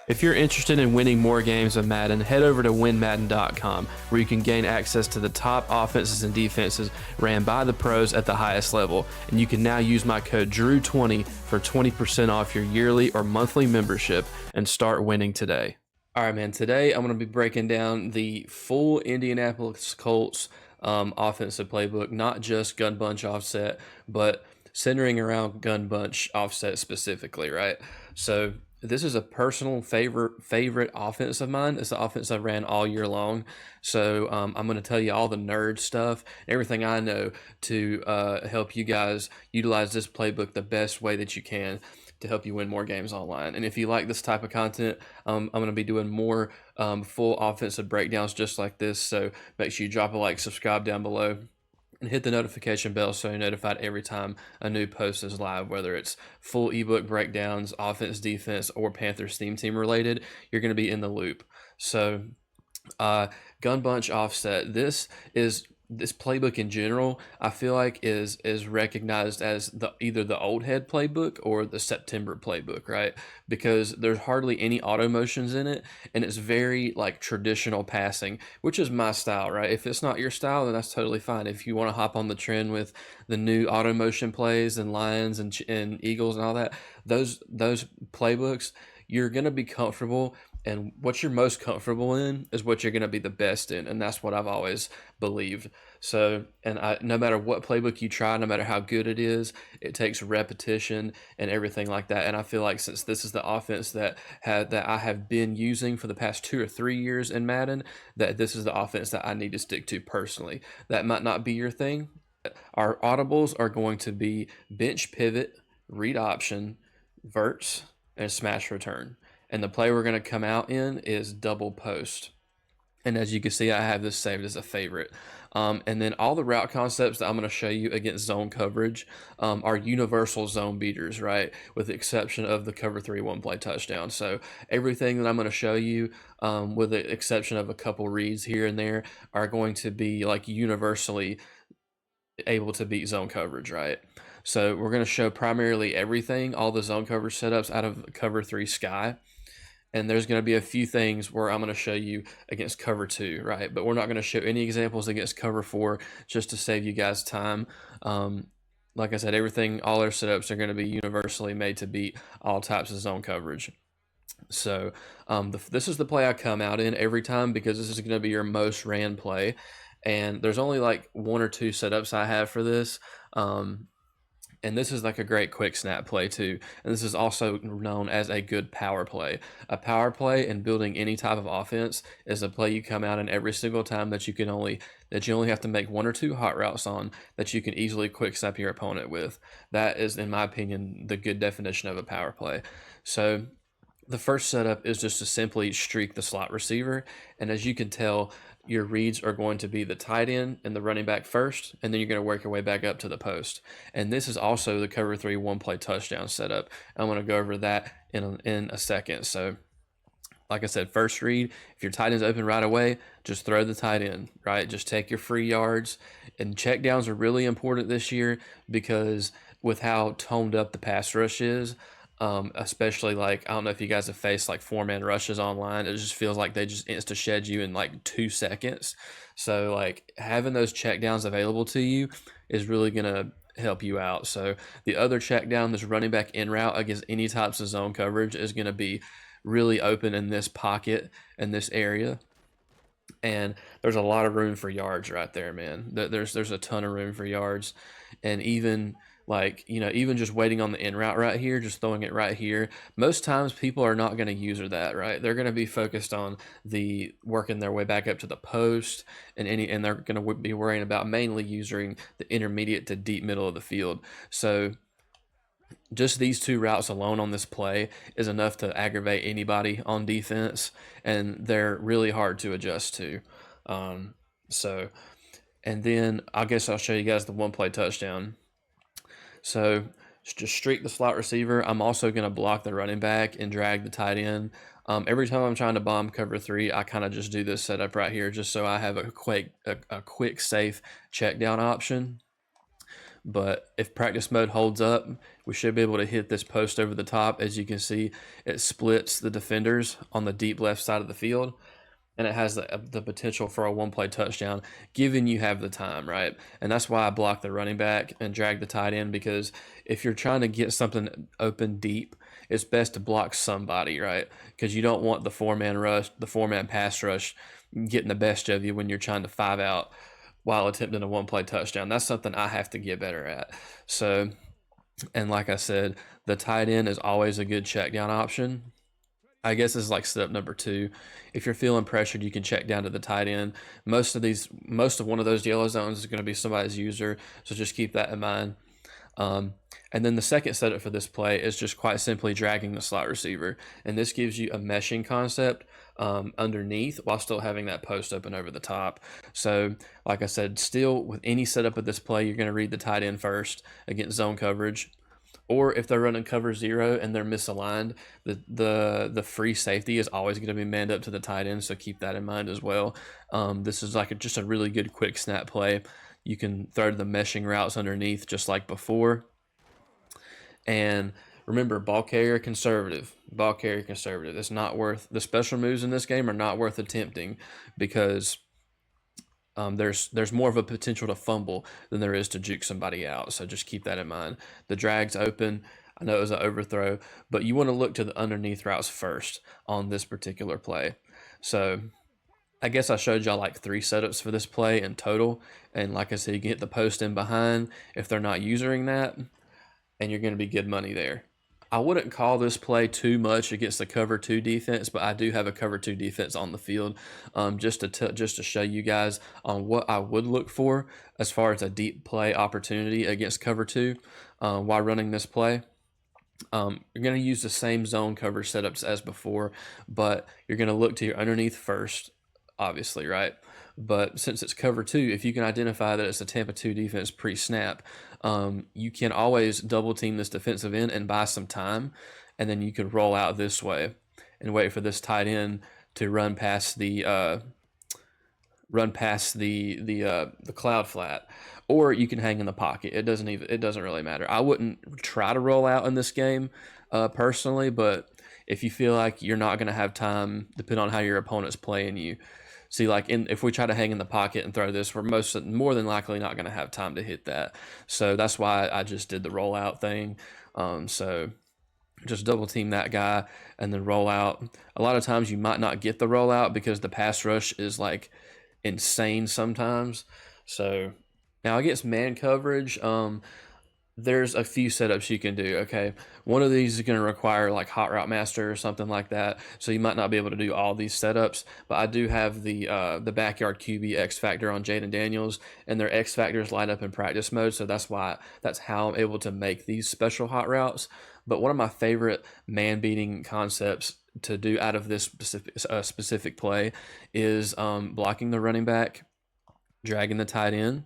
If you're interested in winning more games of Madden, head over to winmadden.com, where you can gain access to the top offenses and defenses ran by the pros at the highest level. And you can now use my code DREW20 for 20% off your yearly or monthly membership and start winning today. All right, man. Today I'm going to be breaking down the full Indianapolis Colts offensive playbook, not just gun bunch offset, but centering around gun bunch offset specifically, right? So this is a personal favorite offense of mine. It's the offense I ran all year long. So I'm going to tell you all the nerd stuff, everything I know to help you guys utilize this playbook the best way that you can to help you win more games online. And if you like this type of content, I'm going to be doing more full offensive breakdowns just like this. So make sure you drop a like, subscribe down below, and hit the notification bell so you're notified every time a new post is live, whether it's full ebook breakdowns, offense, defense, or Panthers theme team related. You're going to be in the loop. So gun bunch offset, this playbook in general, I feel like is recognized as either the old head playbook or the September playbook, right? Because there's hardly any auto motions in it, and it's very like traditional passing, which is my style, right? If it's not your style, then that's totally fine. If you want to hop on the trend with the new auto motion plays and Lions and Eagles and all that, those playbooks, you're gonna be comfortable, and what you're most comfortable in is what you're going to be the best in, and that's what I've always believed. So, no matter what playbook you try, no matter how good it is, it takes repetition and everything like that. And I feel like since this is the offense that I have been using for the past 2 or 3 years in Madden, that this is the offense that I need to stick to personally. That might not be your thing. Our audibles are going to be bench pivot, read option, verts, and smash return. And the play we're going to come out in is double post. And as you can see, I have this saved as a favorite. And then all the route concepts that I'm going to show you against zone coverage are universal zone beaters, right? With the exception of the cover 3 one play touchdown. So everything that I'm going to show you, with the exception of a couple reads here and there, are going to be like universally able to beat zone coverage, right? So we're going to show primarily everything, all the zone coverage setups out of cover 3 sky. And there's going to be a few things where I'm going to show you against cover 2, right? But we're not going to show any examples against cover 4 just to save you guys time. Like I said, all our setups are going to be universally made to beat all types of zone coverage. So this is the play I come out in every time because this is going to be your most ran play. And there's only like 1 or 2 setups I have for this. And this is like a great quick snap play too. And this is also known as a good power play. A power play in building any type of offense is a play you come out in every single time that you only have to make 1 or 2 hot routes on, that you can easily quick snap your opponent with. That is, in my opinion, the good definition of a power play. So the first setup is just to simply streak the slot receiver. And as you can tell, your reads are going to be the tight end and the running back first, and then you're going to work your way back up to the post. And this is also the cover 3 one play touchdown setup. I'm going to go over that in a second. So like I said, first read, if your tight end's open right away, just throw the tight end, right? Just take your free yards. And check downs are really important this year because with how toned up the pass rush is, especially like, I don't know if you guys have faced like 4-man rushes online. It just feels like they just insta shed you in like 2 seconds. So like having those check downs available to you is really going to help you out. So the other check down, this running back in route against any types of zone coverage, is going to be really open in this pocket in this area. And there's a lot of room for yards right there, man. There's a ton of room for yards. And even like, even just waiting on the in route right here, just throwing it right here, most times people are not going to use that, right? They're going to be focused on the working their way back up to the post, and they're going to be worrying about mainly using the intermediate to deep middle of the field. So just these 2 routes alone on this play is enough to aggravate anybody on defense, and they're really hard to adjust to. And then I guess I'll show you guys the one play touchdown. So just streak the slot receiver. I'm also going to block the running back and drag the tight end. Every time I'm trying to bomb cover 3, I kind of just do this setup right here just so I have a quick, safe check down option. But if practice mode holds up, we should be able to hit this post over the top. As you can see, it splits the defenders on the deep left side of the field, and it has the potential for a one-play touchdown, given you have the time, right? And that's why I block the running back and drag the tight end, because if you're trying to get something open deep, it's best to block somebody, right? Because you don't want the four-man rush, the four-man pass rush getting the best of you when you're trying to 5-out while attempting a one-play touchdown. That's something I have to get better at. So, and like I said, the tight end is always a good check down option. I guess this is like step number 2. If you're feeling pressured, you can check down to the tight end. Most of one of those yellow zones is going to be somebody's user, so just keep that in mind. And then the second setup for this play is just quite simply dragging the slot receiver, and this gives you a meshing concept underneath while still having that post open over the top. So, like I said, still with any setup of this play, you're going to read the tight end first against zone coverage. Or if they're running cover 0 and they're misaligned, the free safety is always going to be manned up to the tight end, so keep that in mind as well. This is like just a really good quick snap play. You can throw the meshing routes underneath just like before. And remember, ball carrier conservative. Ball carrier conservative. It's not worth, the special moves in this game are not worth attempting, because there's more of a potential to fumble than there is to juke somebody out. So just keep that in mind. The drag's open. I know it was an overthrow, but you want to look to the underneath routes first on this particular play. So I guess I showed y'all like 3 setups for this play in total. And like I said, you can hit the post in behind if they're not using that, and you're going to be good money there. I wouldn't call this play too much against the cover 2 defense, but I do have a cover 2 defense on the field, just to show you guys on what I would look for as far as a deep play opportunity against cover 2 while running this play. You're going to use the same zone cover setups as before, but you're going to look to your underneath first, obviously, right? But since it's cover 2, if you can identify that it's a Tampa 2 defense pre-snap, you can always double team this defensive end and buy some time, and then you could roll out this way and wait for this tight end to run past the cloud flat, or you can hang in the pocket. It doesn't really matter. I wouldn't try to roll out in this game personally, but if you feel like you're not going to have time, depending on how your opponent's playing you. See, like if we try to hang in the pocket and throw this, we're more than likely not going to have time to hit that. So that's why I just did the rollout thing. So just double team that guy and then roll out. A lot of times you might not get the rollout because the pass rush is like insane sometimes. So now against man coverage, there's a few setups you can do. Okay, one of these is going to require like Hot Route Master or something like that, so you might not be able to do all these setups, but I do have the backyard QB X Factor on Jaden Daniels, and their X Factors light up in practice mode, so that's how I'm able to make these special hot routes. But one of my favorite man beating concepts to do out of this specific play is blocking the running back, dragging the tight end.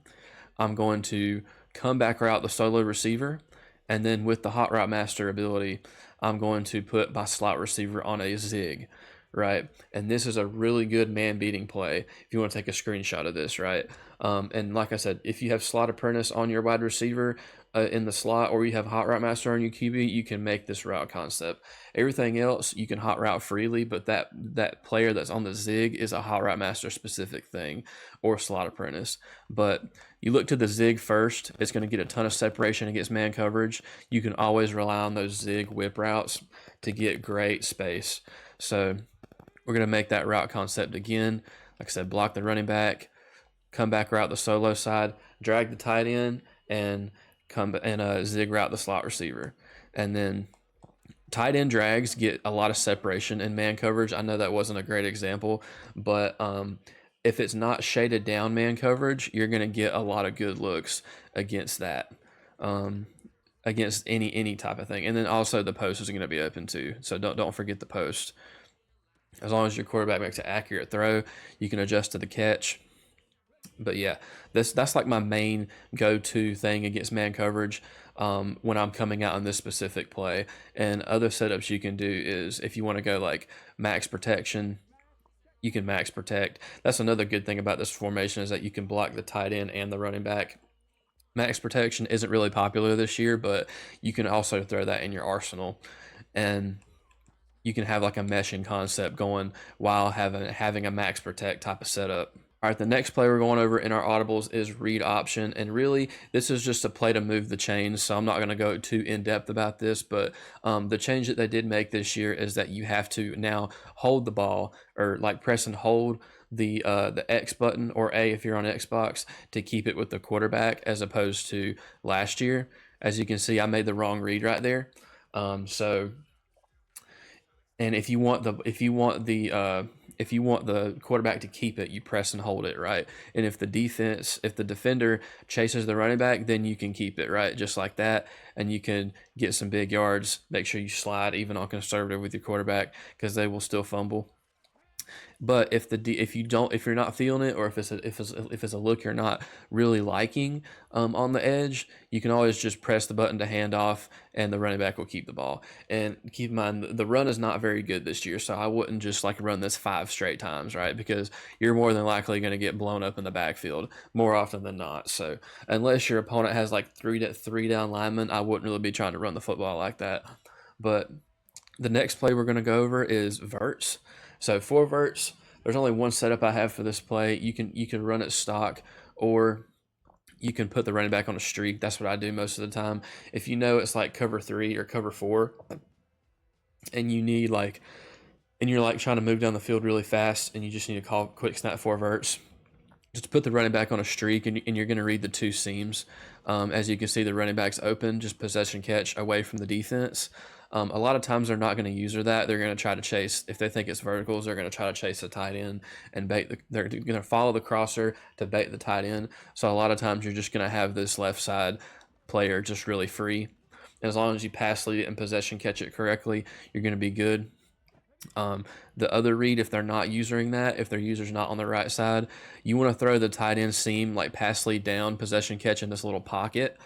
I'm going to come back route the solo receiver, and then with the Hot Route Master ability, I'm going to put my slot receiver on a zig, right? And this is a really good man beating play if you want to take a screenshot of this, right? And like I said, if you have Slot Apprentice on your wide receiver in the slot, or you have Hot Route Master on your QB, you can make this route concept. Everything else you can hot route freely, but that player that's on the zig is a Hot Route Master specific thing, or Slot Apprentice. But you look to the zig first. It's going to get a ton of separation against man coverage. You can always rely on those zig whip routes to get great space. So we're going to make that route concept again. Like I said, block the running back, come back route the solo side, drag the tight end, and zig route the slot receiver. And then tight end drags get a lot of separation in man coverage. I know that wasn't a great example, but if it's not shaded down man coverage, you're going to get a lot of good looks against that, against any type of thing. And then also the post is going to be open too, so don't forget the post. As long as your quarterback makes an accurate throw, you can adjust to the catch. But yeah, that's like my main go-to thing against man coverage when I'm coming out on this specific play. And other setups you can do is, if you want to go like max protection, you can max protect. That's another good thing about this formation, is that you can block the tight end and the running back Max protection isn't really popular this year, but you can also throw that in your arsenal, and you can have like a meshing concept going while having a max protect type of setup. All right, the next play we're going over in our audibles is read option, and really this is just a play to move the chains, so I'm not going to go too in depth about this, but the change that they did make this year is that you have to now hold the ball, or like press and hold the X button or A if you're on Xbox, to keep it with the quarterback, as opposed to last year. As you can see, I made the wrong read right there. So and if you want the quarterback to keep it, you press and hold it, right? And if the defender chases the running back, then you can keep it, right? Just like that, and you can get some big yards. Make sure you slide even on conservative with your quarterback, because they will still fumble. But if you're not feeling it, or if it's a look you're not really liking on the edge, you can always just press the button to hand off, and the running back will keep the ball. And keep in mind, the run is not very good this year, so I wouldn't just like run this 5 straight times, right? Because you're more than likely going to get blown up in the backfield more often than not. So unless your opponent has like three down linemen, I wouldn't really be trying to run the football like that. But the next play we're going to go over is verts. So for verts, there's only one setup I have for this play. You can run it stock, or you can put the running back on a streak. That's what I do most of the time. If you know it's like cover 3 or cover 4, and you're like trying to move down the field really fast, and you just need to call quick snap 4 verts, just put the running back on a streak, and you're going to read the 2 seams. As you can see, the running back's open, just possession catch away from the defense. A lot of times they're not going to use that. They're going to try to chase, if they think it's verticals, they're going to try to chase the tight end and they're going to follow the crosser to bait the tight end. So a lot of times you're just going to have this left side player just really free. And as long as you pass lead it and possession catch it correctly, you're going to be good. The other read, if they're not using that, if their user's not on the right side, you want to throw the tight end seam, like pass lead down, possession catch in this little pocket.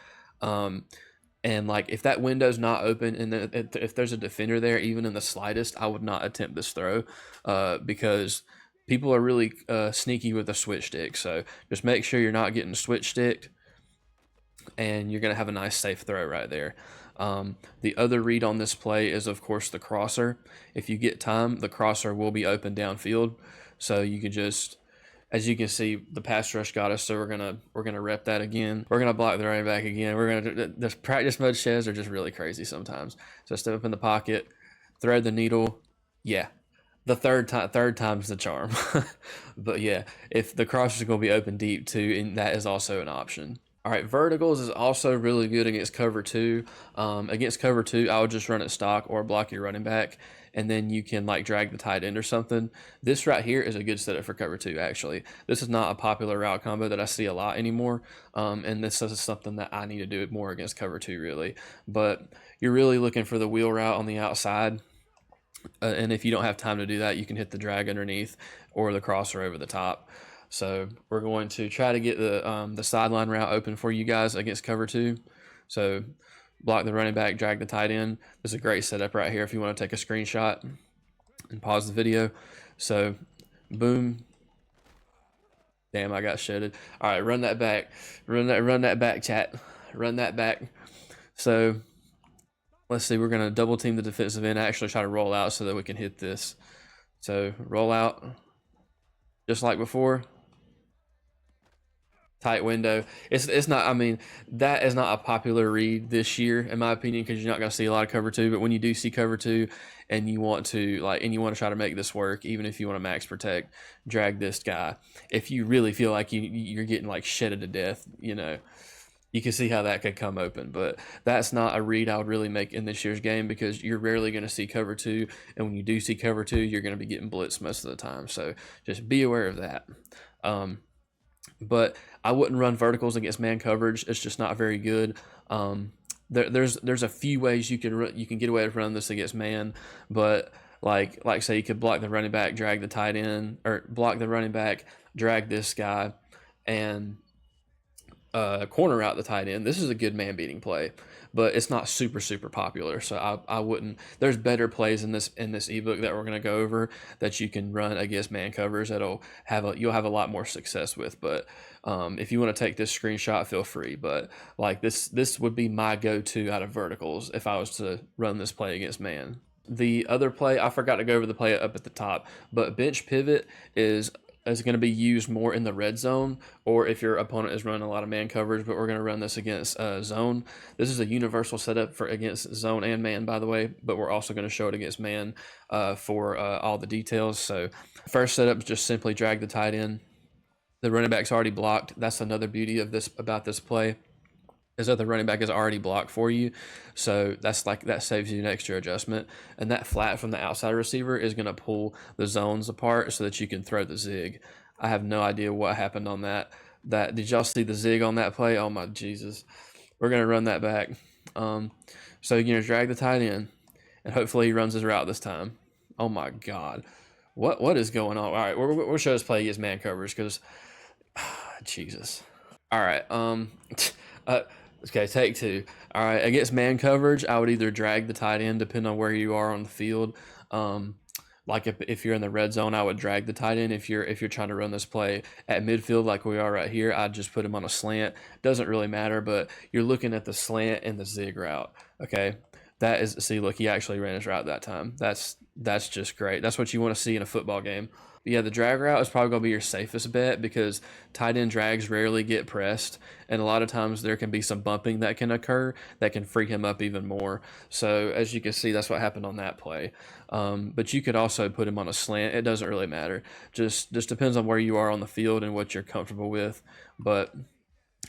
And like if that window's not open, and if there's a defender there, even in the slightest, I would not attempt this throw, because people are really sneaky with the switch stick. So just make sure you're not getting switch sticked, and you're going to have a nice safe throw right there. The other read on this play is, of course, the crosser. If you get time, the crosser will be open downfield, so you can just, as you can see, the pass rush got us, so we're gonna rep that again. We're gonna block the running back again. We're gonna this practice mode sheds are just really crazy sometimes. So step up in the pocket, thread the needle. Yeah, the third time's the charm. But yeah, if the crosser is gonna be open deep too, and that is also an option. All right, verticals is also really good against cover 2. Against cover 2, I would just run it stock or block your running back, and then you can like drag the tight end or something. This right here is a good setup for cover 2, actually. This is not a popular route combo that I see a lot anymore, and this is something that I need to do more against cover 2, really. But you're really looking for the wheel route on the outside, and if you don't have time to do that, you can hit the drag underneath or the crosser over the top. So we're going to try to get the sideline route open for you guys against cover 2. So block the running back, drag the tight end. This is a great setup right here if you want to take a screenshot and pause the video. So boom. Damn, I got shedded. All right, run that back. Run that back, chat. Run that back. So let's see, we're going to double team the defensive end. Actually try to roll out so that we can hit this. So roll out just like before. Tight window. It's not, I mean, that is not a popular read this year in my opinion, because you're not going to see a lot of cover 2. But when you do see cover 2 and you want to try to make this work, even if you want to max protect, drag this guy. If you really feel like you're getting like shedded to death, you can see how that could come open. But that's not a read I would really make in this year's game, because you're rarely going to see cover 2, and when you do see cover 2, you're going to be getting blitzed most of the time. So just be aware of that. But I wouldn't run verticals against man coverage. It's just not very good. There's a few ways you can get away with running this against man, but like say you could block the running back, drag the tight end, or block the running back, drag this guy, and corner out the tight end. This is a good man beating play, but it's not super popular. So I wouldn't. There's better plays in this ebook that we're gonna go over that you can run against man covers that'll you'll have a lot more success with. But if you want to take this screenshot, feel free. But like this would be my go-to out of verticals if I was to run this play against man. The other play, I forgot to go over the play up at the top, but bench pivot is going to be used more in the red zone, or if your opponent is running a lot of man coverage. But we're going to run this against zone. This is a universal setup for against zone and man, by the way, but we're also going to show it against man for all the details. So first setup is just simply drag the tight end. The running back's already blocked. That's another beauty of this about this play, is that the running back is already blocked for you. So that saves you an extra adjustment. And that flat from the outside receiver is going to pull the zones apart so that you can throw the zig. I have no idea what happened on that. Did y'all see the zig on that play? Oh my Jesus. We're going to run that back. So you're going to drag the tight end, and hopefully he runs his route this time. Oh my God. What is going on? All right, we'll show this play against man covers because Jesus. All right. Okay, take two. All right, against man coverage, I would either drag the tight end, depending on where you are on the field. Like if you're in the red zone, I would drag the tight end. If you're trying to run this play at midfield, like we are right here, I'd just put him on a slant. Doesn't really matter, but you're looking at the slant and the zig route. Okay, that is, see, look, he actually ran his route that time. That's just great. That's what you want to see in a football game. But yeah, the drag route is probably going to be your safest bet because tight end drags rarely get pressed, and a lot of times there can be some bumping that can occur that can free him up even more. So as you can see, that's what happened on that play. But you could also put him on a slant. It doesn't really matter. Just depends on where you are on the field and what you're comfortable with. But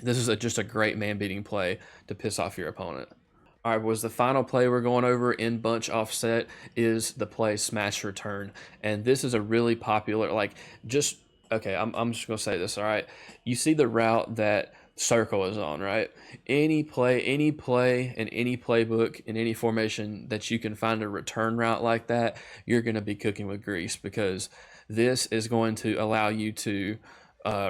this is just a great man-beating play to piss off your opponent. All right, the final play we're going over in bunch offset is the play smash return. And this is a really popular, I'm just going to say this, all right? You see the route that circle is on, right? Any play in any playbook, in any formation that you can find a return route like that, you're going to be cooking with grease, because this is going to allow you to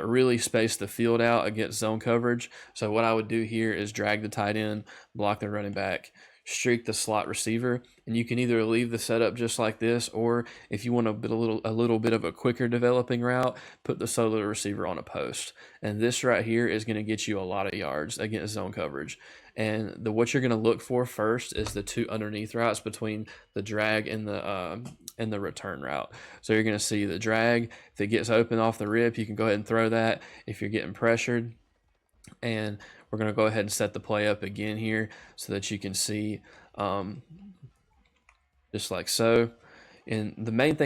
really space the field out against zone coverage. So what I would do here is drag the tight end, block the running back, streak the slot receiver, and you can either leave the setup just like this, or if you want a little bit of a quicker developing route, put the solo receiver on a post. And this right here is going to get you a lot of yards against zone coverage. And what you're going to look for first is the two underneath routes between the drag and the return route. So you're going to see the drag. If it gets open off the rip, you can go ahead and throw that if you're getting pressured. And we're going to go ahead and set the play up again here so that you can see just like so. And the main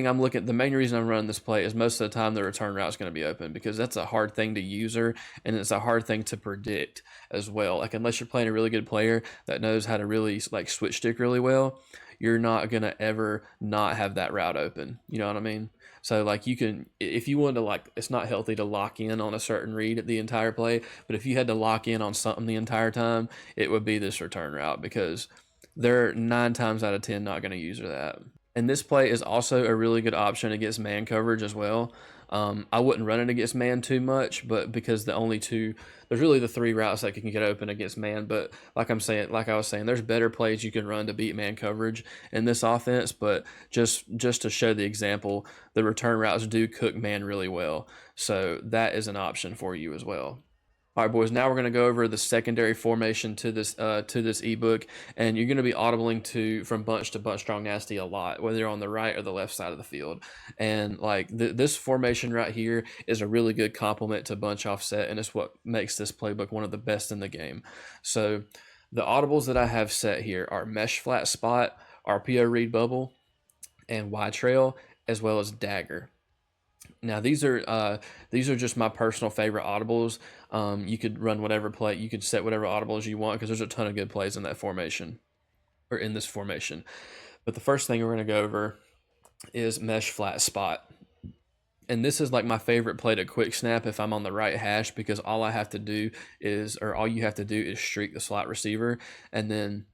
reason I'm running this play is most of the time the return route is going to be open, because that's a hard thing to user, and it's a hard thing to predict as well. Like, unless you're playing a really good player that knows how to really switch stick really well, you're not going to ever not have that route open. You know what I mean? So you can, if you wanted to, it's not healthy to lock in on a certain read the entire play, but if you had to lock in on something the entire time, it would be this return route, because they're 9 times out of 10 not going to user that. And this play is also a really good option against man coverage as well. I wouldn't run it against man too much, but because there's really the 3 routes that can get open against man. But like I was saying, there's better plays you can run to beat man coverage in this offense. But just to show the example, the return routes do cook man really well. So that is an option for you as well. All right, boys, now we're going to go over the secondary formation to this ebook, and you're going to be audibling from bunch to bunch strong nasty a lot, whether you're on the right or the left side of the field. And this formation right here is a really good complement to bunch offset, and it's what makes this playbook one of the best in the game. So the audibles that I have set here are mesh flat spot, RPO read bubble, and Y trail, as well as dagger. Now these are just my personal favorite audibles. You could run whatever play, you could set whatever audibles you want, because there's a ton of good plays in that formation, or in this formation. But the first thing we're going to go over is mesh flat spot. And this is my favorite play to quick snap if I'm on the right hash, because all you have to do is streak the slot receiver, and then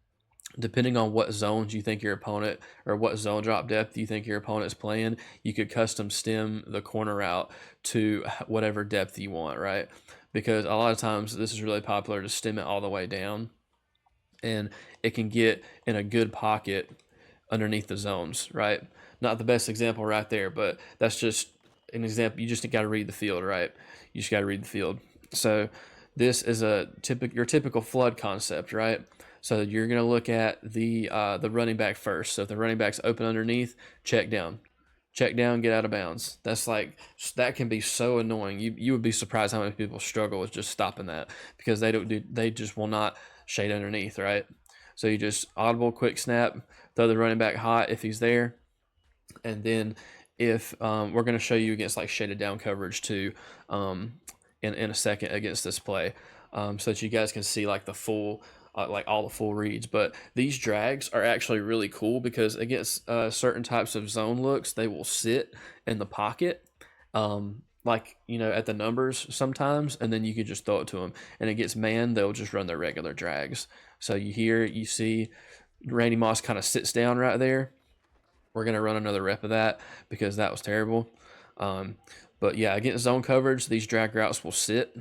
depending on what zones you think your opponent, or what zone drop depth you think your opponent is playing, you could custom stem the corner out to whatever depth you want, right? because a lot of times this is really popular to stem it all the way down, and it can get in a good pocket underneath the zones, right? Not the best example right there, but that's just an example. You just got to read the field, right? You just got to read the field. So this is your typical flood concept, right? So you're going to look at the running back first. So if the running back's open underneath, check down, get out of bounds. That can be so annoying. You would be surprised how many people struggle with just stopping that, because they just will not shade underneath, right? So you just audible, quick snap, throw the running back hot if he's there, and then if we're going to show you against like shaded down coverage too, in a second against this play, so that you guys can see like the full. Like all the full reads, but these drags are actually really cool because against certain types of zone looks, they will sit in the pocket, like at the numbers sometimes, and then you can just throw it to them. And against man, they'll just run their regular drags. So you see Randy Moss kind of sits down right there. We're gonna run another rep of that because that was terrible. But yeah, against zone coverage, these drag routes will sit,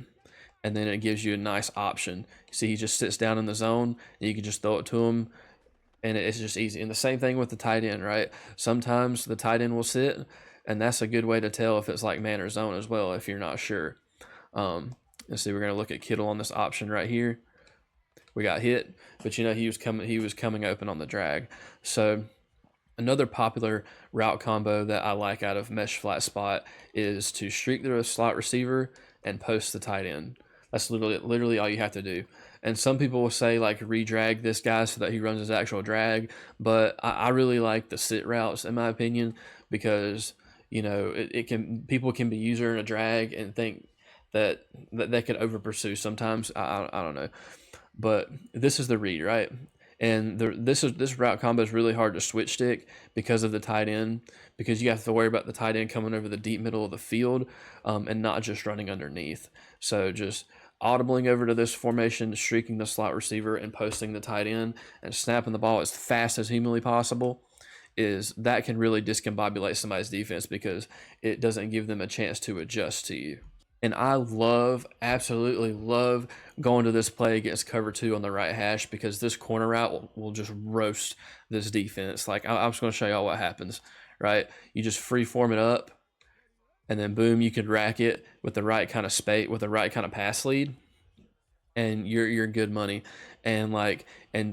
and then it gives you a nice option. See, he just sits down in the zone, and you can just throw it to him, and it's just easy. And the same thing with the tight end, right? Sometimes the tight end will sit, and that's a good way to tell if it's like man or zone as well, if you're not sure. Let's see, we're going to look at Kittle on this option right here. We got hit, but he was coming open on the drag. So another popular route combo that I like out of mesh flat spot is to streak the slot receiver and post the tight end. That's literally all you have to do. And some people will say like redrag this guy so that he runs his actual drag, but I really like the sit routes in my opinion, because people can be user in a drag and think that they could over pursue sometimes. I don't know, but this is the read, right? And this route combo is really hard to switch stick because of the tight end, because you have to worry about the tight end coming over the deep middle of the field, and not just running underneath. So just audibling over to this formation, streaking the slot receiver, and posting the tight end, and snapping the ball as fast as humanly possible, that can really discombobulate somebody's defense because it doesn't give them a chance to adjust to you. And I absolutely love going to this play against cover 2 on the right hash, because this corner route will just roast this defense. Like, I'm just going to show y'all what happens, right? You just free form it up, and then boom, you could rack it with the right kind of with the right kind of pass lead, and you're good money. And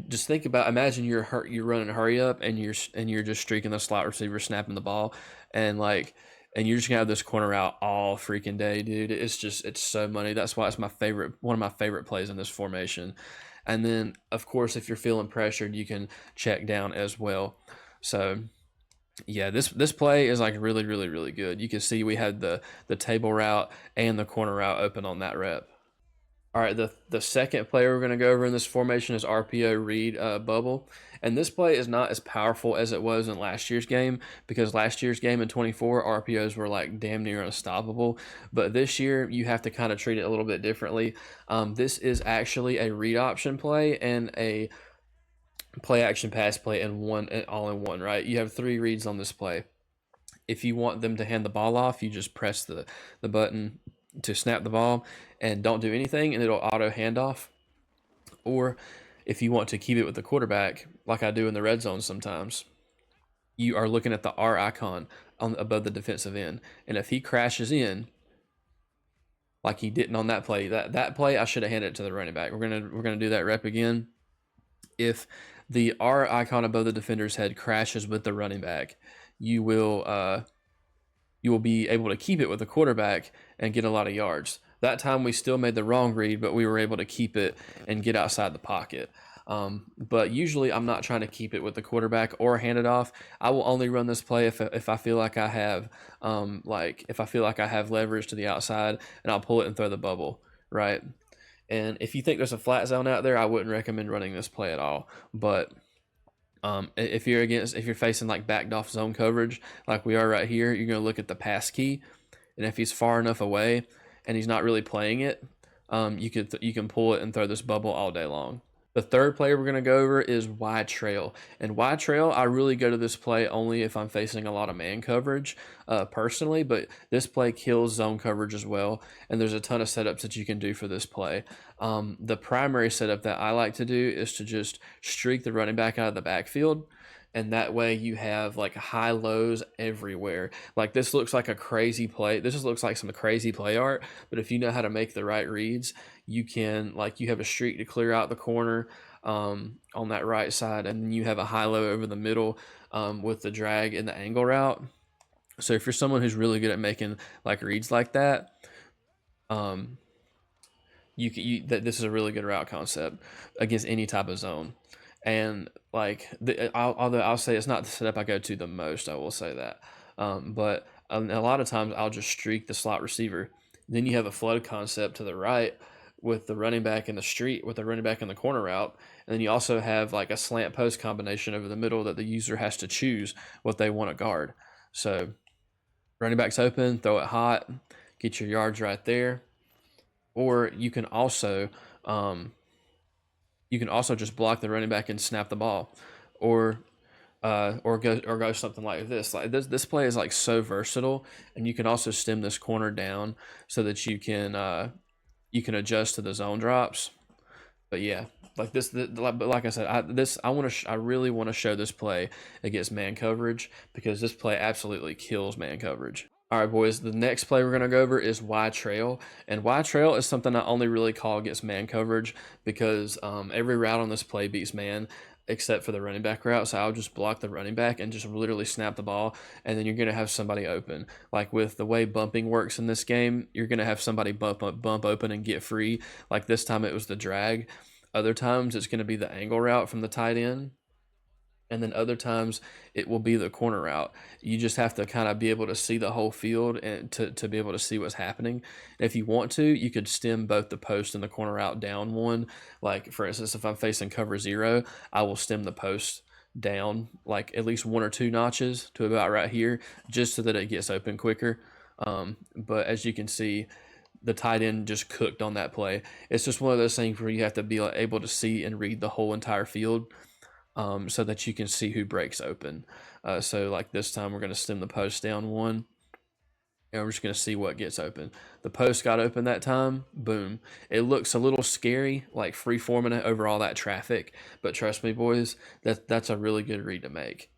just think about, imagine you're running hurry up, and you're just streaking the slot receiver, snapping the ball, and you're just gonna have this corner out all freaking day, dude. It's so money. That's why it's one of my favorite plays in this formation. And then of course, if you're feeling pressured, you can check down as well. So yeah, this play is like really, really, really good. You can see we had the table route and the corner route open on that rep. All right, the second play we're going to go over in this formation is RPO read bubble. And this play is not as powerful as it was in last year's game, because last year's game in 24, RPOs were like damn near unstoppable. But this year, you have to kind of treat it a little bit differently. This is actually a read option play and a play action pass play all in one, right? You have 3 reads on this play. If you want them to hand the ball off, you just press the button to snap the ball and don't do anything, and it'll auto handoff. Or if you want to keep it with the quarterback, like I do in the red zone sometimes, you are looking at the R icon above the defensive end, and if he crashes in like he didn't on that play, that play I should have handed it to the running back. We're gonna do that rep again. If the R icon above the defender's head crashes with the running back, you will be able to keep it with the quarterback and get a lot of yards. That time we still made the wrong read, but we were able to keep it and get outside the pocket. But usually I'm not trying to keep it with the quarterback or hand it off. I will only run this play if I feel like I have leverage to the outside, and I'll pull it and throw the bubble, right? And if you think there's a flat zone out there, I wouldn't recommend running this play at all. But if you're facing like backed off zone coverage like we are right here, you're going to look at the pass key, and if he's far enough away and he's not really playing it, you can pull it and throw this bubble all day long. The third play we're going to go over is wide trail. And wide trail, I really go to this play only if I'm facing a lot of man coverage personally, but this play kills zone coverage as well. And there's a ton of setups that you can do for this play. The primary setup that I like to do is to just streak the running back out of the backfield. And that way you have like high lows everywhere. Like this looks like a crazy play. This just looks like some crazy play art, but if you know how to make the right reads, you can, like, you have a streak to clear out the corner on that right side, and then you have a high low over the middle with the drag and the angle route. So if you're someone who's really good at making like reads like that, um, this is a really good route concept against any type of zone. And like, although I'll say it's not the setup I go to the most, I will say that. But a lot of times I'll just streak the slot receiver. Then you have a flood concept to the right with the running back in the street, with the running back in the corner route. And then you also have like a slant post combination over the middle that the user has to choose what they want to guard. So running back's open, throw it hot, get your yards right there. Or you can also just block the running back and snap the ball, or go something like this. Like this play is like so versatile, and you can also stem this corner down so that you can adjust to the zone drops. But yeah, like this, but like I said, I really want to show this play against man coverage because this play absolutely kills man coverage. All right, boys, the next play we're going to go over is wide trail. And wide trail is something I only really call against man coverage because every route on this play beats man except for the running back route. So I'll just block the running back and just literally snap the ball, and then you're going to have somebody open. Like with the way bumping works in this game, you're going to have somebody bump open and get free. Like this time it was the drag. Other times it's going to be the angle route from the tight end. And then other times it will be the corner route. You just have to kind of be able to see the whole field and to be able to see what's happening. And if you want to, you could stem both the post and the corner route down one. Like for instance, if I'm facing cover 0, I will stem the post down like at least 1 or 2 notches to about right here, just so that it gets open quicker. But as you can see, the tight end just cooked on that play. It's just one of those things where you have to be able to see and read the whole entire field. So that you can see who breaks open. So like this time we're going to stem the post down 1, and we're just going to see what gets open. The post got open that time. Boom. It looks a little scary, like free forming it over all that traffic, but trust me, boys, that's a really good read to make.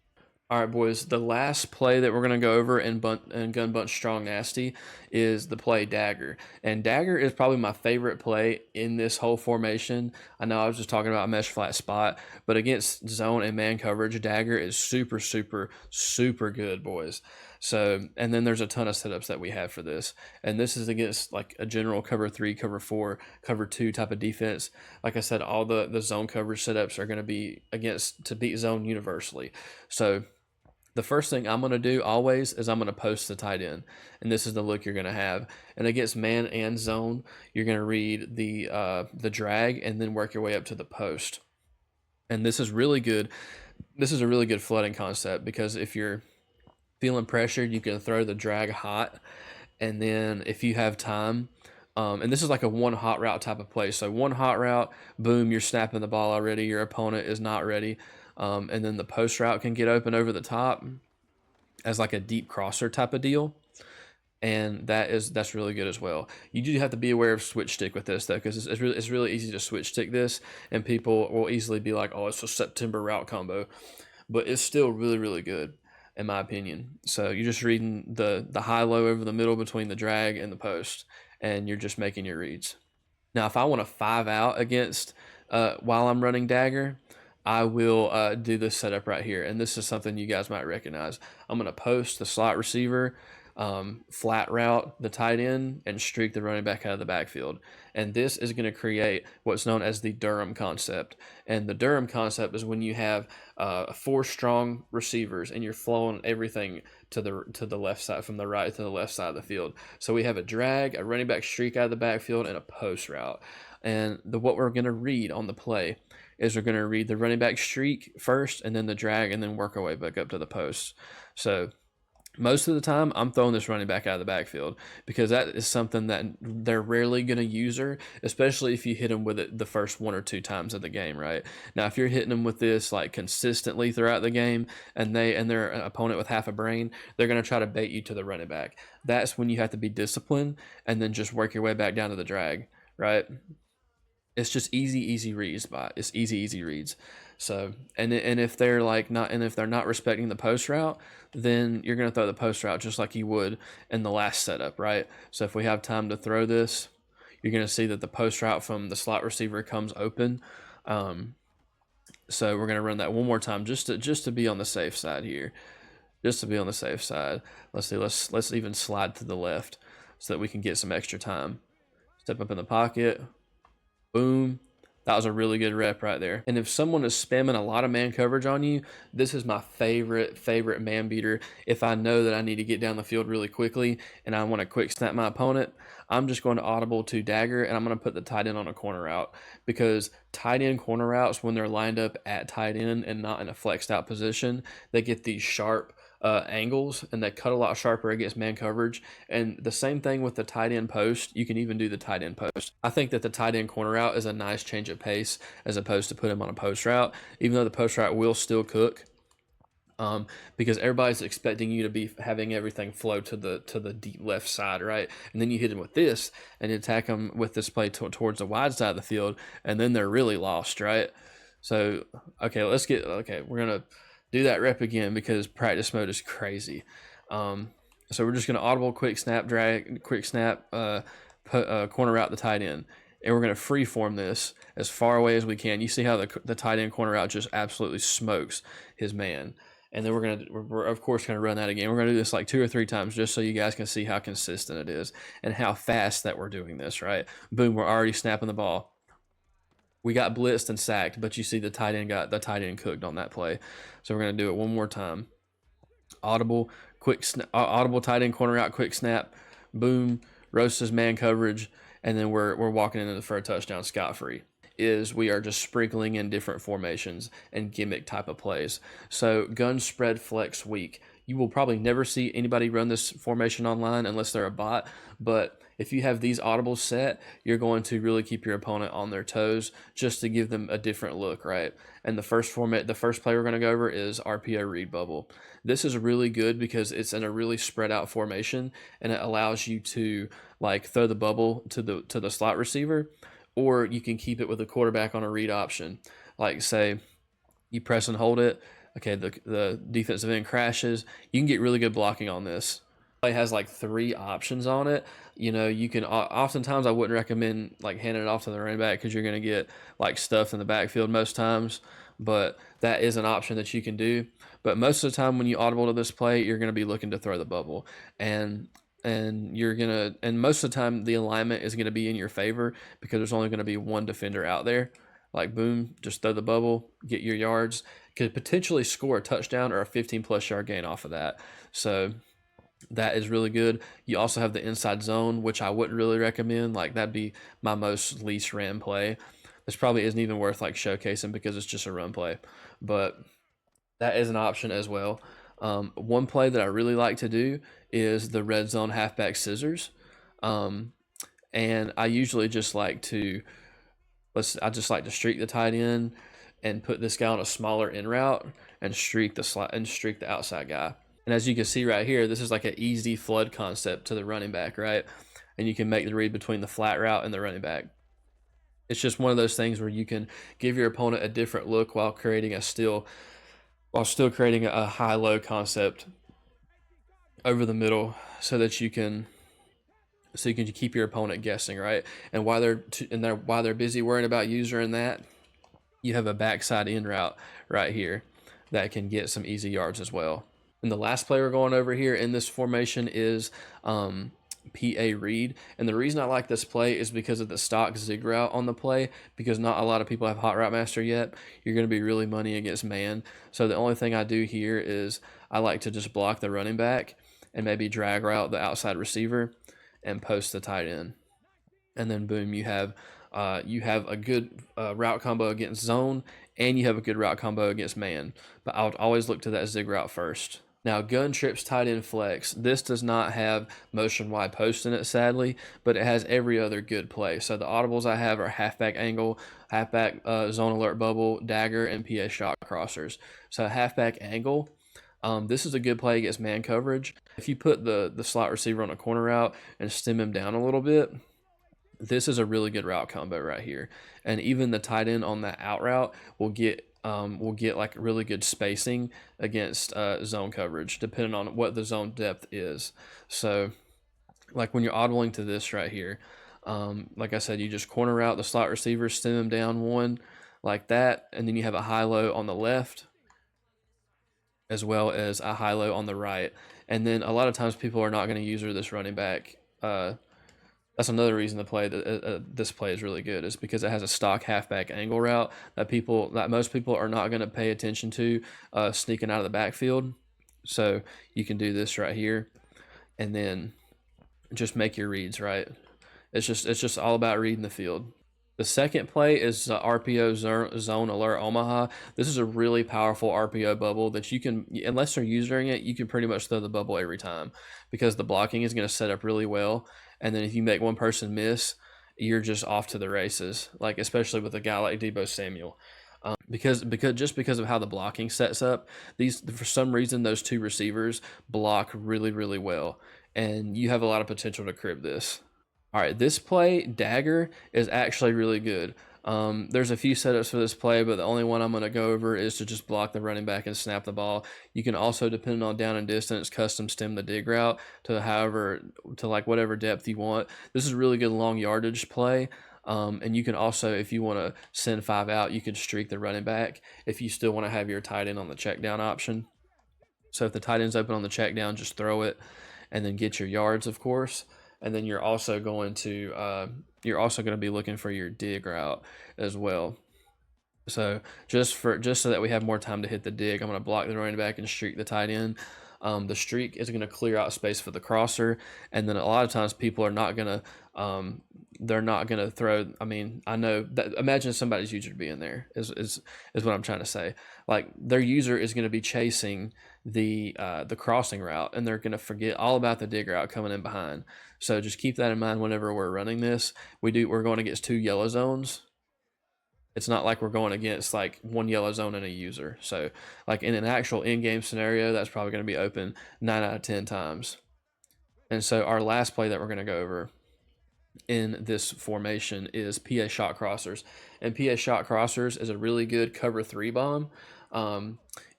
All right, boys, the last play that we're going to go over in Gun Bunch Strong Nasty is the play Dagger. And Dagger is probably my favorite play in this whole formation. I know I was just talking about mesh flat spot, but against zone and man coverage, Dagger is super, super, super good, boys. So, and then there's a ton of setups that we have for this. And this is against like a general cover 3, cover 4, cover 2 type of defense. Like I said, all the zone coverage setups are going to be against to beat zone universally. So, the first thing I'm going to do always is I'm going to post the tight end, and this is the look you're going to have. And against man and zone, you're going to read the drag and then work your way up to the post. And this is really good. This is a really good flooding concept because if you're feeling pressured, you can throw the drag hot, and then if you have time, and this is like a one hot route type of play. So one hot route, boom, you're snapping the ball already. Your opponent is not ready. And then the post route can get open over the top as like a deep crosser type of deal. And that's really good as well. You do have to be aware of switch stick with this though, because it's really easy to switch stick this, and people will easily be like, oh, it's a September route combo, but it's still really, really good in my opinion. So you're just reading the high low over the middle between the drag and the post, and you're just making your reads. Now, if I want to 5 out against while I'm running Dagger, I will do this setup right here. And this is something you guys might recognize. I'm going to post the slot receiver, flat route the tight end, and streak the running back out of the backfield. And this is going to create what's known as the Durham concept. And the Durham concept is when you have 4 strong receivers and you're flowing everything to the left side, from the right to the left side of the field. So we have a drag, a running back streak out of the backfield, and a post route. And what we're going to read on the play is we're going to read the running back streak first, and then the drag, and then work our way back up to the post. So Most of the time, I'm throwing this running back out of the backfield because that is something that they're rarely going to use her, especially if you hit them with it the first 1 or 2 times of the game, right? Now, if you're hitting them with this like consistently throughout the game, and their opponent with half a brain, they're going to try to bait you to the running back. That's when you have to be disciplined and then just work your way back down to the drag, right? It's just easy reads. It's easy reads. So and if they're like not and if they're not respecting the post route, then you're gonna throw the post route just like you would in the last setup, right? So if we have time to throw this, you're gonna see that the post route from the slot receiver comes open. So we're gonna run that one more time just to be on the safe side here. Just to be on the safe side. Let's see. Let's even slide to the left so that we can get some extra time. Step up in the pocket. Boom. That was a really good rep right there. And if someone is spamming a lot of man coverage on you, this is my favorite man beater. If I know that I need to get down the field really quickly and I want to quick snap my opponent, I'm just going to audible to Dagger, and I'm going to put the tight end on a corner route, because tight end corner routes, when they're lined up at tight end and not in a flexed out position, they get these sharp angles, and they cut a lot sharper against man coverage. And the same thing with the tight end post. You can even do the tight end post. I think that the tight end corner route is a nice change of pace as opposed to put him on a post route, even though the post route will still cook. Because everybody's expecting you to be having everything flow to the deep left side, right? And then you hit them with this and attack them with this play towards the wide side of the field, and then they're really lost, right? So okay, we're gonna do that rep again because practice mode is crazy. So we're just gonna audible quick snap drag, quick snap, corner out the tight end, and we're gonna freeform this as far away as we can. You see how the tight end corner out just absolutely smokes his man. And then we're of course gonna run that again. We're gonna do this like 2 or 3 times just so you guys can see how consistent it is and how fast that we're doing this, right? Boom, we're already snapping the ball. We got blitzed and sacked, but you see the tight end cooked on that play. So we're gonna do it one more time. Audible tight end corner out, quick snap, boom, roasts his man coverage, and then we're walking into for a touchdown scot free. Is we are just sprinkling in different formations and gimmick type of plays. So gun spread flex weak. You will probably never see anybody run this formation online unless they're a bot, but if you have these audibles set, you're going to really keep your opponent on their toes just to give them a different look, right? And the first play we're going to go over is RPO read bubble. This is really good because it's in a really spread out formation, and it allows you to like throw the bubble to the slot receiver, or you can keep it with a quarterback on a read option. Like say you press and hold it. Okay, the defensive end crashes. You can get really good blocking on this. It has like 3 options on it. You know, you can oftentimes I wouldn't recommend like handing it off to the running back because you're going to get like stuffed in the backfield most times, but that is an option that you can do. But most of the time when you audible to this play, you're going to be looking to throw the bubble, and most of the time the alignment is going to be in your favor because there's only going to be one defender out there. Like boom, just throw the bubble, get your yards, could potentially score a touchdown or a 15+ yard gain off of that. So that is really good. You also have the inside zone, which I wouldn't really recommend. Like that'd be my most least ran play. This probably isn't even worth like showcasing because it's just a run play, but that is an option as well. One play that I really like to do is the red zone halfback scissors. And I usually just like to streak the tight end and put this guy on a smaller in route and streak the outside guy. And as you can see right here, this is like an easy flood concept to the running back, right? And you can make the read between the flat route and the running back. It's just one of those things where you can give your opponent a different look while still creating a high-low concept over the middle, so that you can keep your opponent guessing, right? And while they're busy worrying about user and that, you have a backside in route right here that can get some easy yards as well. And the last play we're going over here in this formation is PA read. And the reason I like this play is because of the stock zig route on the play, because not a lot of people have hot route master yet. You're going to be really money against man. So the only thing I do here is I like to just block the running back and maybe drag route the outside receiver and post the tight end. And then boom, you have a good route combo against zone, and you have a good route combo against man. But I would always look to that zig route first. Now, Gun Trip's tight end flex, this does not have motion wide post in it, sadly, but it has every other good play. So the audibles I have are halfback angle, halfback zone alert bubble, dagger, and PA shot crossers. So halfback angle, this is a good play against man coverage. If you put the slot receiver on a corner route and stem him down a little bit, this is a really good route combo right here. And even the tight end on that out route will get like really good spacing against zone coverage, depending on what the zone depth is. So, like when you're audibling to this right here, like I said, you just corner out the slot receiver, stem them down one like that, and then you have a high low on the left as well as a high low on the right. And then a lot of times people are not going to use this running back. That's another reason to play this play is really good, is because it has a stock halfback angle route that most people are not going to pay attention to sneaking out of the backfield. So you can do this right here, and then just make your reads right. It's just all about reading the field. The second play is RPO Zone Alert Omaha. This is a really powerful RPO bubble that you can, unless they're using it, you can pretty much throw the bubble every time because the blocking is going to set up really well. And then if you make one person miss, you're just off to the races. Like especially with a guy like Deebo Samuel, because of how the blocking sets up, these for some reason those two receivers block really well, and you have a lot of potential to crib this. All right, this play, Dagger, is actually really good. There's a few setups for this play, but the only one I'm going to go over is to just block the running back and snap the ball. You can also, depending on down and distance, custom stem the dig route to like whatever depth you want. This is a really good long yardage play. And you can also, if you want to send 5 out, you can streak the running back if you still want to have your tight end on the check down option. So if the tight end's open on the check down, just throw it and then get your yards, of course. And then you're also going to be looking for your dig route as well. So just so that we have more time to hit the dig, I'm going to block the running back and streak the tight end. The streak is going to clear out space for the crosser, and then a lot of times people are not going to they're not going to throw. I mean, I know that. Imagine somebody's user being there is what I'm trying to say. Like their user is going to be chasing the crossing route, and they're going to forget all about the dig route coming in behind. So just keep that in mind whenever we're running this. We're going against 2 yellow zones. It's not like we're going against like one yellow zone and a user. So like in an actual in-game scenario, that's probably going to be open 9 out of 10 times. And so our last play that we're going to go over in this formation is PA shot crossers. And PA shot crossers is a really good cover 3 bomb.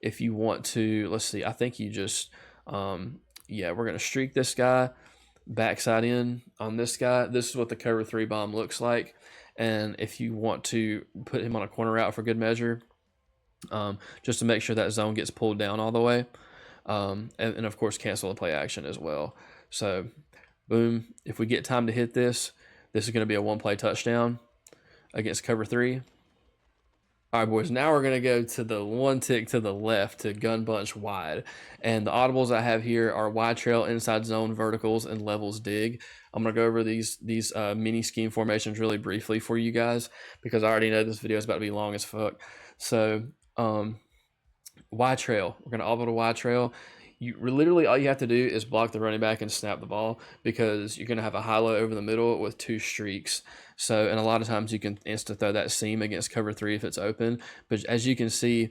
If you want to, let's see, I think you just, we're going to streak this guy, backside in on this guy. This is what the cover 3 bomb looks like. And if you want to put him on a corner route for good measure, just to make sure that zone gets pulled down all the way, and of course cancel the play action as well. So boom, if we get time to hit this is going to be a 1-play touchdown against cover 3. All right, boys, now we're going to go to the one tick to the left to gun bunch wide. And the audibles I have here are wide trail, inside zone, verticals, and levels dig. I'm going to go over these mini scheme formations really briefly for you guys because I already know this video is about to be long as fuck. So wide trail, we're going to audible to wide trail. Literally all you have to do is block the running back and snap the ball because you're going to have a high-low over the middle with 2 streaks. So, and a lot of times you can insta throw that seam against cover 3 if it's open. But as you can see,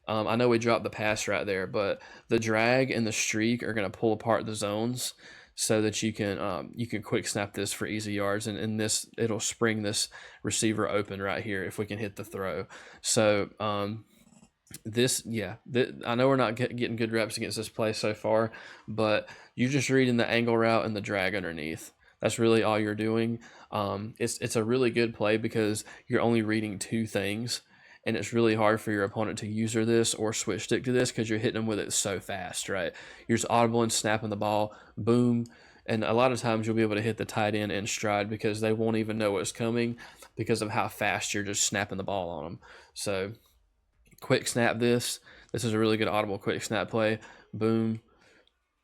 I know we dropped the pass right there, but the drag and the streak are going to pull apart the zones so that you can quick snap this for easy yards. And this, it'll spring this receiver open right here if we can hit the throw. So, I know we're not getting good reps against this play so far, but you're just reading the angle route and the drag underneath. That's really all you're doing. It's a really good play because you're only reading 2 things, and it's really hard for your opponent to user this or switch stick to this because you're hitting them with it so fast, right? You're just audible and snapping the ball, boom, and a lot of times you'll be able to hit the tight end in stride because they won't even know what's coming because of how fast you're just snapping the ball on them. So quick snap this. This is a really good audible quick snap play. Boom.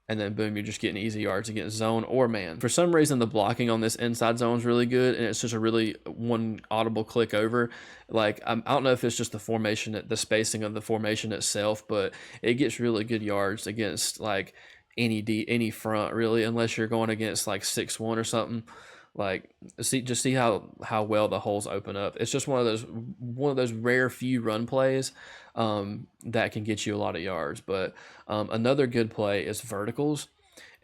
and then boom, you're just getting easy yards against zone or man. For some reason, the blocking on this inside zone is really good, and it's just a really one audible click over. Like, I don't know if it's just the formation, the spacing of the formation itself, but it gets really good yards against like any front really, unless you're going against like 6-1 or something. Like, see how well the holes open up. It's just one of those rare few run plays that can get you a lot of yards. But another good play is verticals,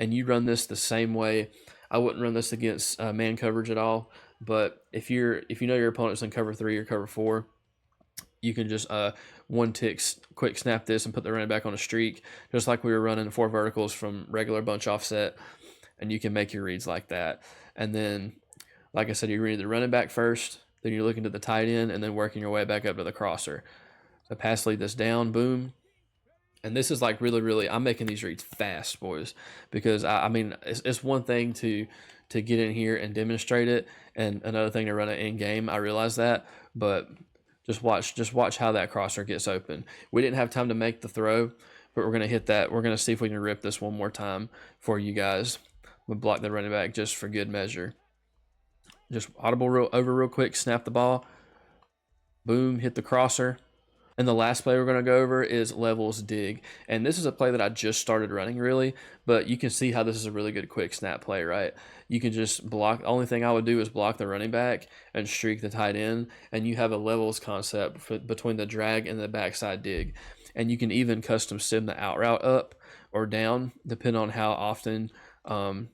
and you run this the same way. I wouldn't run this against man coverage at all, but if you know your opponent's in cover 3 or cover 4, you can just one tick quick snap this and put the running back on a streak, just like we were running 4 verticals from regular bunch offset, and you can make your reads like that. And then, like I said, you read the running back first, then you're looking to the tight end, and then working your way back up to the crosser. So pass lead this down, boom. And this is like really, I'm making these reads fast, boys, because I mean, it's one thing to get in here and demonstrate it, and another thing to run it in game. I realize that, but just watch how that crosser gets open. We didn't have time to make the throw, but we're gonna hit that. We're gonna see if we can rip this one more time for you guys. We'll block the running back just for good measure. Just audible real quick, snap the ball, boom, hit the crosser. And the last play we're going to go over is levels dig. And this is a play that I just started running really, but you can see how this is a really good quick snap play, right? You can just block. The only thing I would do is block the running back and streak the tight end, and you have a levels concept between the drag and the backside dig. And you can even custom sim the out route up or down, depending on how often, depending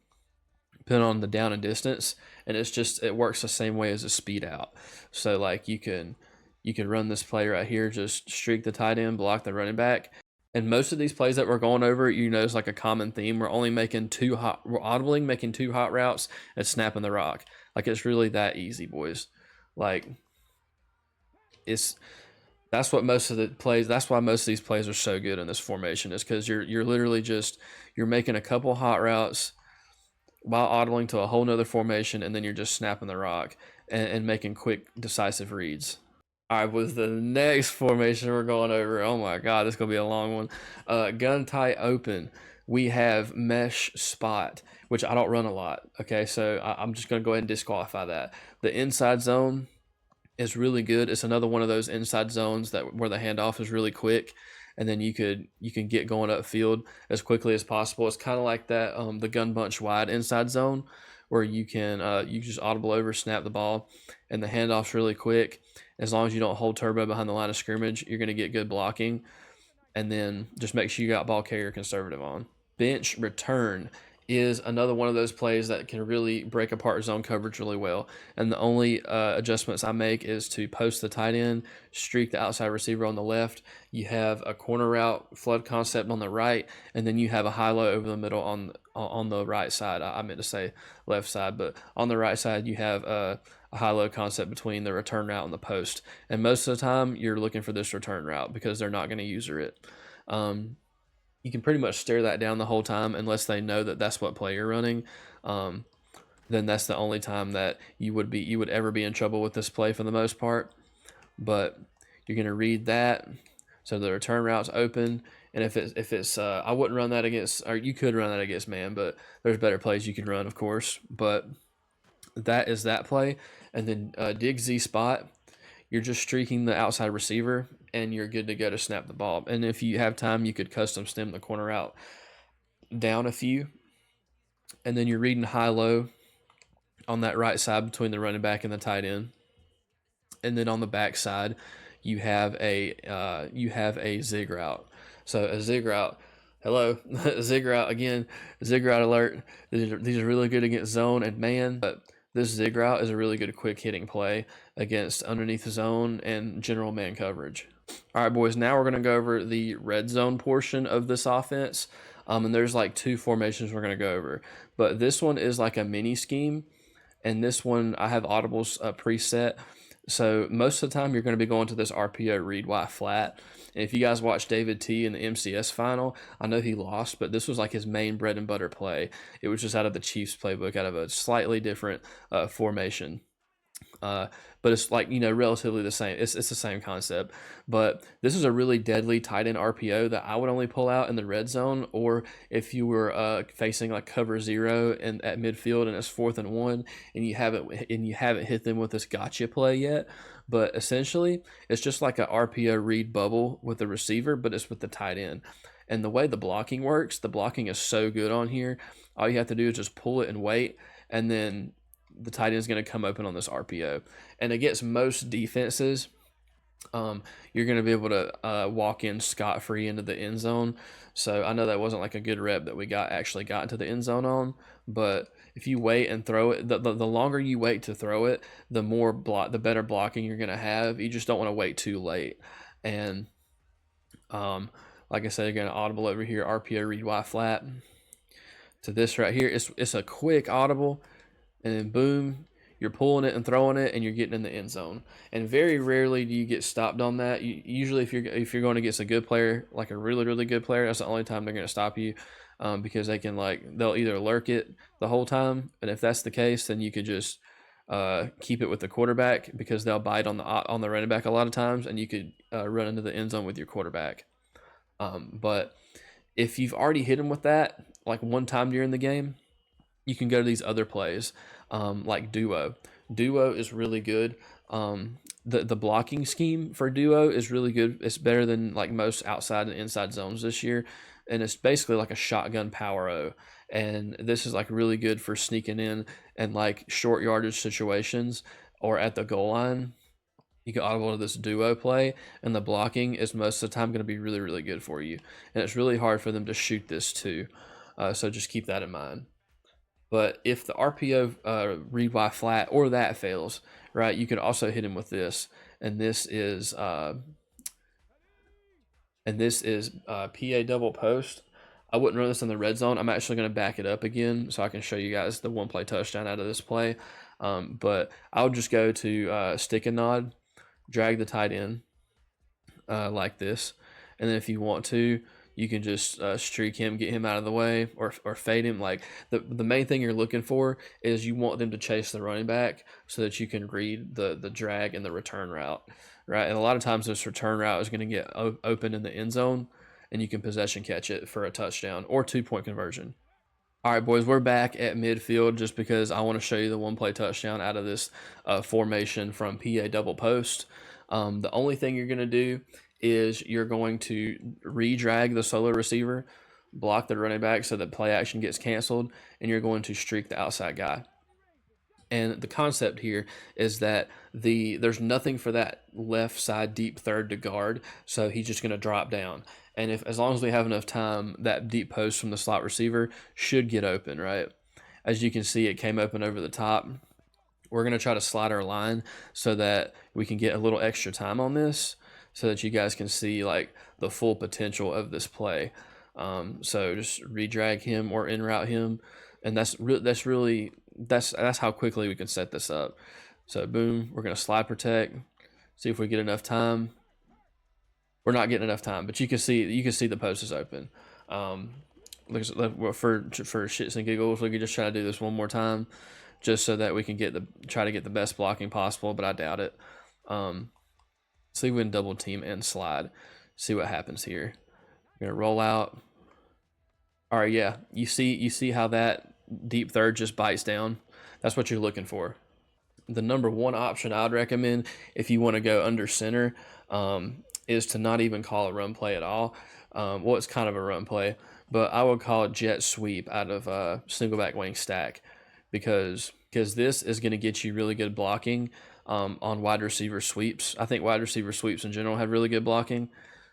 on the down and distance. And it works the same way as a speed out. So like you can run this play right here, just streak the tight end, block the running back. And most of these plays that we're going over, you notice like a common theme. We're only making we're audibling, making 2 hot routes and snapping the rock. Like, it's really that easy, boys. Like, that's what most of the plays, that's why most of these plays are so good in this formation, is because you're literally you're making a couple hot routes while audibling to a whole nother formation, and then you're just snapping the rock and making quick, decisive reads. All right, with the next formation we're going over, oh my God, this is going to be a long one. Gun tight open, we have mesh spot, which I don't run a lot. Okay, so I'm just going to go ahead and disqualify that. The inside zone is really good. It's another one of those inside zones where the handoff is really quick, and then you can get going upfield as quickly as possible. It's kind of like that the gun bunch wide inside zone, where you can just audible over, snap the ball, and the handoff's really quick. As long as you don't hold turbo behind the line of scrimmage, you're going to get good blocking. And then just make sure you got ball carrier conservative on. Bench return is another one of those plays that can really break apart zone coverage really well. And the only adjustments I make is to post the tight end, streak the outside receiver on the left. You have a corner route flood concept on the right, and then you have a high-low over the middle on the right side. I meant to say left side, but on the right side you have a high-low concept between the return route and the post. And most of the time you're looking for this return route because they're not going to user it. You can pretty much stare that down the whole time unless they know that that's what play you're running. Then that's the only time that you would ever be in trouble with this play for the most part. But you're going to read that. So the return route's open. And if it's I wouldn't run that against, or you could run that against man, but there's better plays you can run, of course. But that is that play. And then dig Z spot, you're just streaking the outside receiver, and you're good to go to snap the ball. And if you have time, you could custom stem the corner out down a few. And then you're reading high-low on that right side between the running back and the tight end. And then on the back side, you have a zig route. So a zig route, hello, zig route again, zig route alert. These are really good against zone and man, but this zig route is a really good quick hitting play against underneath the zone and general man coverage. All right, boys, now we're going to go over the red zone portion of this offense. And there's like 2 formations we're going to go over. But this one is like a mini scheme. And this one, I have audibles preset. So most of the time, you're going to be going to this RPO read Y flat. And if you guys watch David T in the MCS final, I know he lost, but this was like his main bread and butter play. It was just out of the Chiefs playbook, out of a slightly different formation. But it's like, relatively the same. It's the same concept. But this is a really deadly tight end RPO that I would only pull out in the red zone, or if you were facing like cover zero and at midfield and it's 4th and 1 and you haven't hit them with this gotcha play yet. But essentially, it's just like a RPO read bubble with the receiver, but it's with the tight end. And the way the blocking works, the blocking is so good on here. All you have to do is just pull it and wait, and then the tight end is going to come open on this RPO. And against most defenses, you're going to be able to walk in scot-free into the end zone. So I know that wasn't like a good rep that we actually got into the end zone on, but if you wait and throw it, the longer you wait to throw it, the better blocking you're going to have. You just don't want to wait too late. And like I said, you're going to audible over here, RPO read Y flat to this right here. It's a quick audible, and then boom, you're pulling it and throwing it, and you're getting in the end zone. And very rarely do you get stopped on that. Usually, if you're going against a good player, like a really really good player, that's the only time they're going to stop you, because they'll either lurk it the whole time, and if that's the case, then you could just keep it with the quarterback, because they'll bite on the running back a lot of times, and you could run into the end zone with your quarterback. But if you've already hit him with that like one time during the game, you can go to these other plays, like duo. Duo is really good. The blocking scheme for duo is really good. It's better than like most outside and inside zones this year, and it's basically like a shotgun power O. And this is like really good for sneaking in and like short yardage situations or at the goal line. You can audible to this duo play, and the blocking is most of the time going to be really really good for you. And it's really hard for them to shoot this too, so just keep that in mind. But if the RPO read Y flat or that fails, right, you can also hit him with this, and this is PA double post. I wouldn't run this in the red zone. I'm actually going to back it up again so I can show you guys the one play touchdown out of this play. But I would just go to stick and nod, drag the tight end like this, and then if you want to, you can just streak him, get him out of the way, or fade him. Like the main thing you're looking for is you want them to chase the running back so that you can read the drag and the return route, right? And a lot of times this return route is going to get open in the end zone, and you can possession catch it for a touchdown or 2-point conversion. All right, boys, we're back at midfield just because I want to show you the one play touchdown out of this formation from PA double post. The only thing you're going to do is you're going to re-drag the solo receiver, block the running back so that play action gets canceled, and you're going to streak the outside guy. And the concept here is that there's nothing for that left side deep third to guard, so he's just going to drop down. And as long as we have enough time, that deep post from the slot receiver should get open, right? As you can see, it came open over the top. We're going to try to slide our line so that we can get a little extra time on this, so that you guys can see like the full potential of this play. So just re-drag him or in-route him, and that's how quickly we can set this up. So boom, we're going to slide protect, see if we get enough time. We're not getting enough time, but you can see the post is open. For shits and giggles, we could just try to do this one more time, just so that we can try to get the best blocking possible, but I doubt it. See if we can double team and slide. See what happens here. We're gonna roll out. All right, yeah. You see how that deep third just bites down? That's what you're looking for. The number one option I'd recommend if you want to go under center is to not even call a run play at all. Well, it's kind of a run play, but I would call it jet sweep out of single back wing stack, because this is going to get you really good blocking on wide receiver sweeps. I think wide receiver sweeps in general have really good blocking.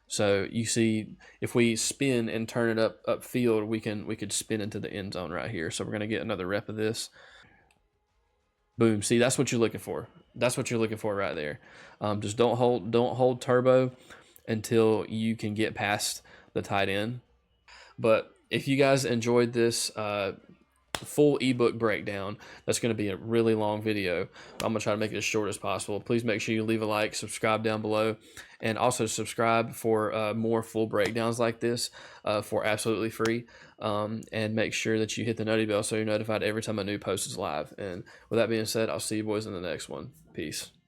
So you see, if we spin and turn it upfield, we could spin into the end zone right here. So we're going to get another rep of this. Boom. See, that's what you're looking for. That's what you're looking for right there. Just don't hold turbo until you can get past the tight end. But if you guys enjoyed this full ebook breakdown. That's going to be a really long video. I'm going to try to make it as short as possible. Please make sure you leave a like, subscribe down below, and also subscribe for more full breakdowns like this for absolutely free. And make sure that you hit the noti bell so you're notified every time a new post is live. And with that being said, I'll see you boys in the next one. Peace.